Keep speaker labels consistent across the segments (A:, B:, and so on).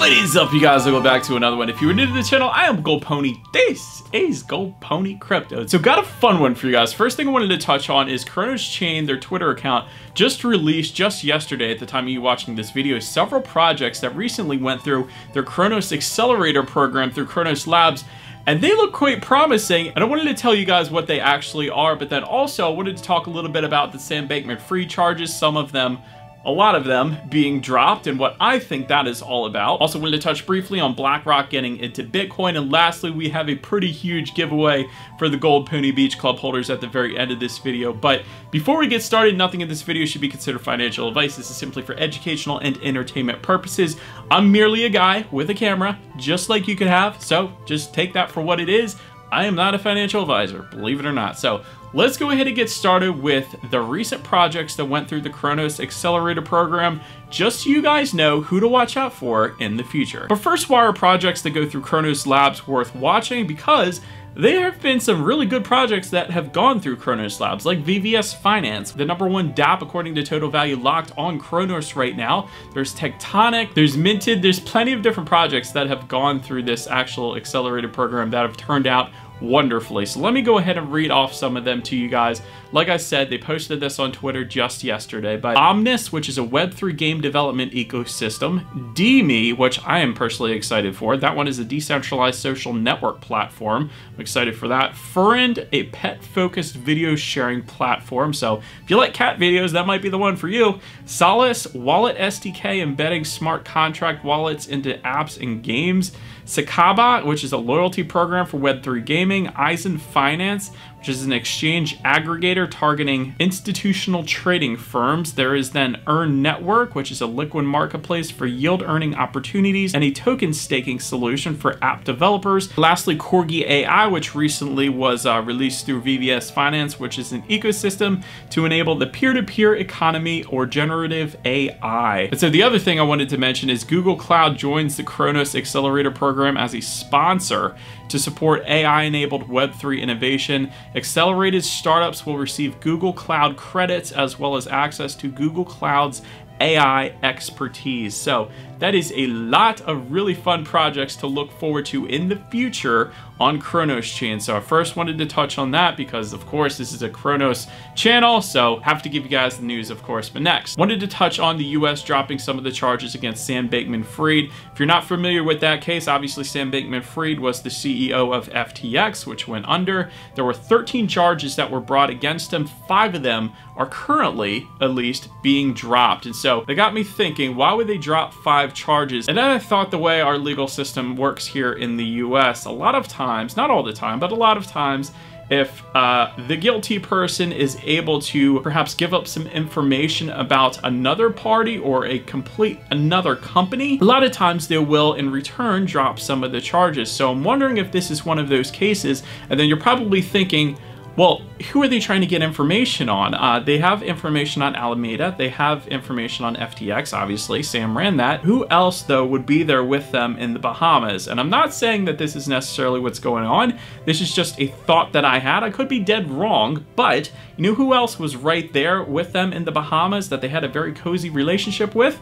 A: What is up, you guys? Welcome back to another one. If you are new to the channel, I am Gold Pony. This is Gold Pony Crypto. So got a fun one for you guys. First thing I wanted to touch on is Cronos Chain, their Twitter account, just released just yesterday at the time of you watching this video, several projects that recently went through their Cronos Accelerator program through Cronos Labs. And they look quite promising, and I wanted to tell you guys what they actually are, but then also I wanted to talk a little bit about the Sam Bankman-Fried charges, some of them, a lot of them, being dropped, and what I think that is all about. Also wanted to touch briefly on Blackrock getting into Bitcoin, and lastly, we have a pretty huge giveaway for the Gold Pony Beach Club holders at the very end of this video. But before we get started, nothing in this video should be considered financial advice. This is simply for educational and entertainment purposes. I'm merely a guy with a camera, just like you could have, so just take that for what it is. I am not a financial advisor, believe it or not. So let's go ahead and get started with the recent projects that went through the Cronos Accelerator program, just so you guys know who to watch out for in the future. But first, why are projects that go through Cronos Labs worth watching? Because there have been some really good projects that have gone through Cronos Labs, like VVS Finance, the #1 DApp according to total value locked on Cronos right now. There's Tectonic, there's Minted, there's plenty of different projects that have gone through this actual accelerated program that have turned out wonderfully. So let me go ahead and read off some of them to you guys. Like I said, they posted this on Twitter just yesterday. But Omnis, which is a Web3 game development ecosystem. DME, which I am personally excited for. That one is a decentralized social network platform. I'm excited for that. Friend, a pet-focused video sharing platform. So if you like cat videos, that might be the one for you. Solace, wallet SDK, embedding smart contract wallets into apps and games. Sakaba, which is a loyalty program for Web3 gaming. Eisen Finance, which is an exchange aggregator targeting institutional trading firms. There is then Earn Network, which is a liquid marketplace for yield earning opportunities and a token staking solution for app developers. Lastly, Corgi AI, which recently was released through VVS Finance, which is an ecosystem to enable the peer-to-peer economy or generative AI. And so the other thing I wanted to mention is Google Cloud joins the Cronos Accelerator program as a sponsor to support AI-enabled Web3 innovation. Accelerated startups will receive Google Cloud credits as well as access to Google Cloud's AI expertise. So that is a lot of really fun projects to look forward to in the future on Cronos Chain. So I first wanted to touch on that because, of course, this is a Cronos channel, so have to give you guys the news, of course. But next, wanted to touch on the US dropping some of the charges against Sam Bankman-Fried. If you're not familiar with that case, obviously Sam Bankman-Fried was the CEO of FTX, which went under. There were 13 charges that were brought against him. 5 of them are currently, at least, being dropped. And so they got me thinking, why would they drop 5 charges? And then I thought the way our legal system works here in the US, a lot of times, not all the time, but a lot of times, if the guilty person is able to perhaps give up some information about another party or a complete another company, a lot of times they will in return drop some of the charges. So I'm wondering if this is one of those cases, and then you're probably thinking, well, who are they trying to get information on? They have information on Alameda. They have information on FTX, obviously. Sam ran that. Who else, though, would be there with them in the Bahamas? And I'm not saying that this is necessarily what's going on. This is just a thought that I had. I could be dead wrong, but you know who else was right there with them in the Bahamas that they had a very cozy relationship with?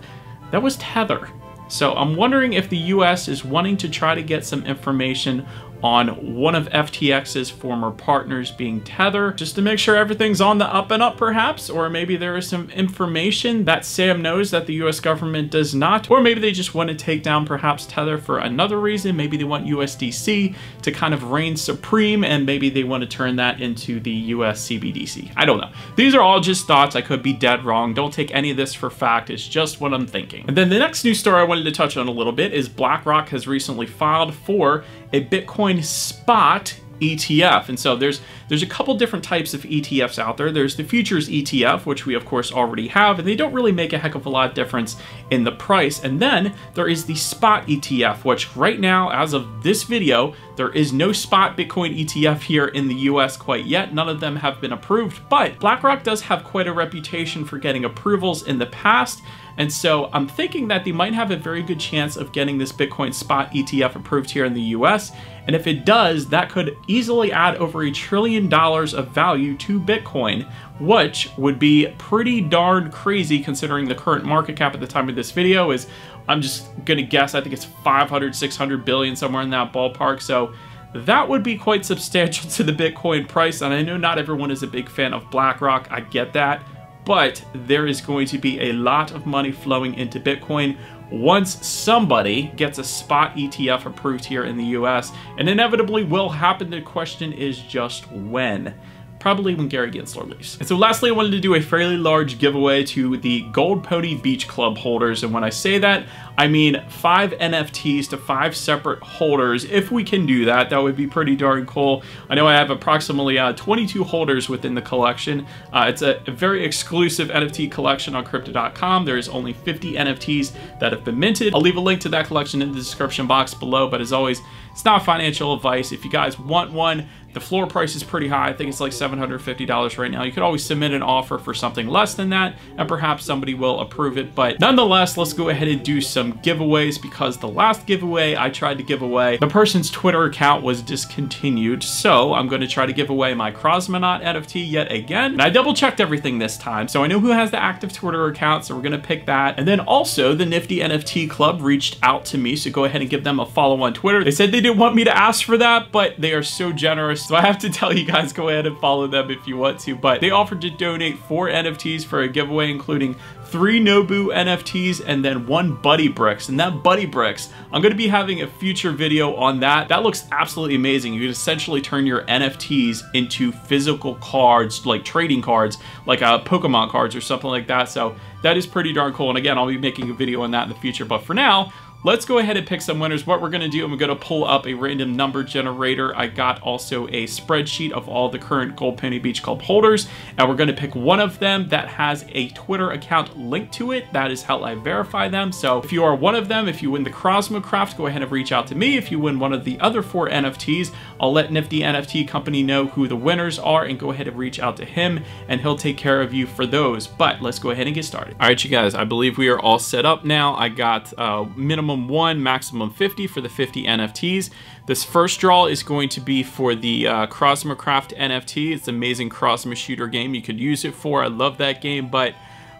A: That was Tether. So I'm wondering if the US is wanting to try to get some information on one of FTX's former partners being Tether, just to make sure everything's on the up and up perhaps, or maybe there is some information that Sam knows that the US government does not, or maybe they just want to take down perhaps Tether for another reason. Maybe they want USDC to kind of reign supreme, and maybe they want to turn that into the US CBDC. I don't know. These are all just thoughts. I could be dead wrong. Don't take any of this for fact. It's just what I'm thinking. And then the next news story I wanted to touch on a little bit is Blackrock has recently filed for a Bitcoin spot ETF. And so there's a couple different types of ETFs out there. There's the futures ETF, which we of course already have, and they don't really make a heck of a lot of difference in the price. And then there is the spot ETF, which right now, as of this video, there is no spot Bitcoin ETF here in the US quite yet. None of them have been approved, but BlackRock does have quite a reputation for getting approvals in the past. And so I'm thinking that they might have a very good chance of getting this Bitcoin spot ETF approved here in the US. And if it does, that could easily add over $1 trillion of value to Bitcoin, which would be pretty darn crazy considering the current market cap at the time of this video is I'm just gonna guess, I think it's 500, 600 billion, somewhere in that ballpark. So that would be quite substantial to the Bitcoin price. And I know not everyone is a big fan of Blackrock, I get that, but there is going to be a lot of money flowing into Bitcoin once somebody gets a spot ETF approved here in the US, and inevitably will happen. The question is just when. Probably when Gary Gensler leaves. And so lastly, I wanted to do a fairly large giveaway to the Gold Pony Beach Club holders. And when I say that, I mean 5 NFTs to 5 separate holders. If we can do that, that would be pretty darn cool. I know I have approximately 22 holders within the collection. It's a very exclusive NFT collection on Crypto.com. There's only 50 NFTs that have been minted. I'll leave a link to that collection in the description box below, but as always, it's not financial advice. If you guys want one, the floor price is pretty high. I think it's like $750 right now. You could always submit an offer for something less than that, and perhaps somebody will approve it. But nonetheless, let's go ahead and do some giveaways, because the last giveaway I tried to give away, the person's Twitter account was discontinued. So I'm going to try to give away my Cosmonaut NFT yet again. And I double checked everything this time, so I know who has the active Twitter account, so we're going to pick that. And then also the Nifty NFT Club reached out to me, so go ahead and give them a follow on Twitter. They said they didn't want me to ask for that, but they are so generous. So I have to tell you guys, go ahead and follow them if you want to. But they offered to donate 4 NFTs for a giveaway, including 3 Nobu NFTs and then 1 Buddy Bricks. And that Buddy Bricks, I'm going to be having a future video on that. That looks absolutely amazing. You can essentially turn your NFTs into physical cards, like trading cards, like Pokemon cards or something like that. So that is pretty darn cool. And again, I'll be making a video on that in the future. But for now, let's go ahead and pick some winners. What we're going to do, I'm going to pull up a random number generator. I got also a spreadsheet of all the current Gold Pony Beach Club holders, and we're going to pick one of them that has a Twitter account linked to it. That is how I verify them. So if you are one of them, if you win the Cosmocraft, go ahead and reach out to me. If you win one of the other 4 NFTs, I'll let Nifty NFT Company know who the winners are, and go ahead and reach out to him, and he'll take care of you for those. But let's go ahead and get started. All right, you guys, I believe we are all set up now. I got minimum 1, maximum 50 for the 50 NFTs. This first draw is going to be for the Cosmocraft NFT. It's an amazing Cosmo shooter game you could use it for. I love that game, but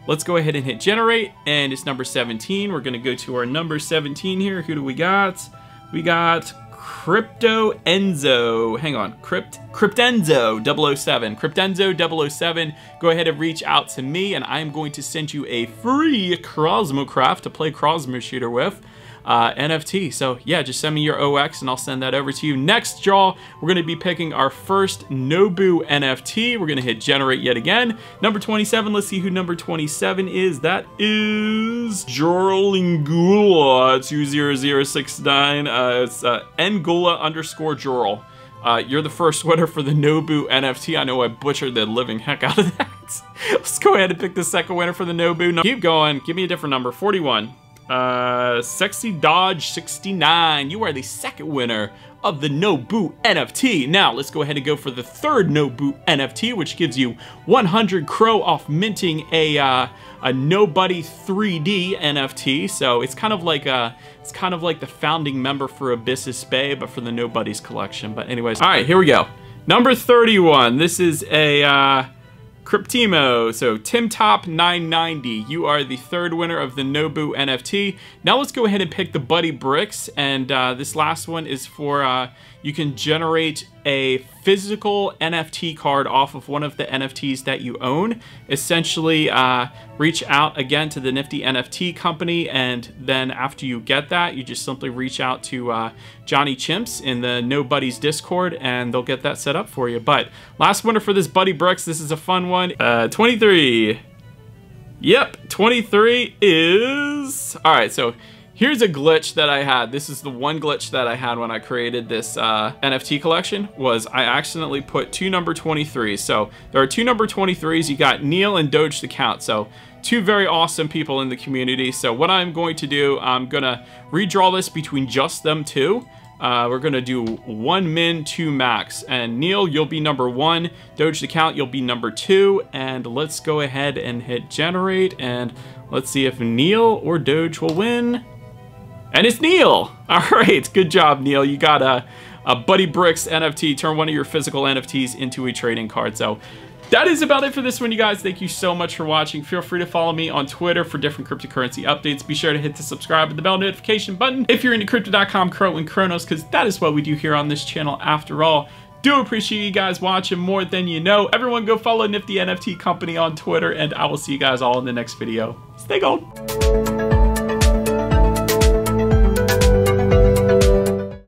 A: let's go ahead and hit generate, and it's number 17. We're going to go to our number 17 here. Who do we got? We got Crypto Enzo. Hang on, Cryptenzo 007. Cryptenzo 007. Go ahead and reach out to me, and I'm going to send you a free Cosmocraft to play Cosmo Shooter with. NFT. So yeah, just send me your OX and I'll send that over to you. Next draw, we're going to be picking our first Nobu NFT. We're going to hit generate yet again. Number 27, let's see who number 27 is. That is Jorlingula 20069. It's Ngula _ Jorl. You're the first winner for the Nobu NFT. I know I butchered the living heck out of that. Let's go ahead and pick the second winner for the Nobu. Keep going. Give me a different number. 41. Sexy Dodge 69. You are the second winner of the Nobu NFT. Now let's go ahead and go for the third Nobu NFT, which gives you 100 Crow off minting a Nobody 3D NFT. So it's kind of like the founding member for Abyssus Bay, but for the Nobody's collection. But anyways, all right, here we go. Number 31. This is a Cryptimo, so TimTop990, you are the third winner of the Nobu NFT. Now let's go ahead and pick the Buddy Bricks, and this last one is for, you can generate a physical NFT card off of one of the NFTs that you own. Essentially, reach out again to the Nifty NFT Company, and then after you get that, you just simply reach out to Johnny Chimps in the Nobody's Discord, and they'll get that set up for you. But last winner for this Buddy Bricks, this is a fun one. 23. Yep, 23 is... All right, so here's a glitch that I had. This is the one glitch that I had when I created this NFT collection, was I accidentally put 2 number 23s. So there are 2 number 23s. You got Neil and Doge the Count. So 2 very awesome people in the community. So what I'm going to do, I'm gonna redraw this between just them 2. We're gonna do 1 min, 2 max. And Neil, you'll be number 1. Doge the Count, you'll be number 2. And let's go ahead and hit generate. And let's see if Neil or Doge will win. And it's Neil! Alright, good job, Neil. You got a Buddy Bricks NFT. Turn one of your physical NFTs into a trading card. So that is about it for this one, you guys. Thank you so much for watching. Feel free to follow me on Twitter for different cryptocurrency updates. Be sure to hit the subscribe and the bell notification button if you're into crypto.com, Crow, and Cronos, because that is what we do here on this channel after all. Do appreciate you guys watching more than you know. Everyone go follow Nifty NFT Company on Twitter, and I will see you guys all in the next video. Stay gold.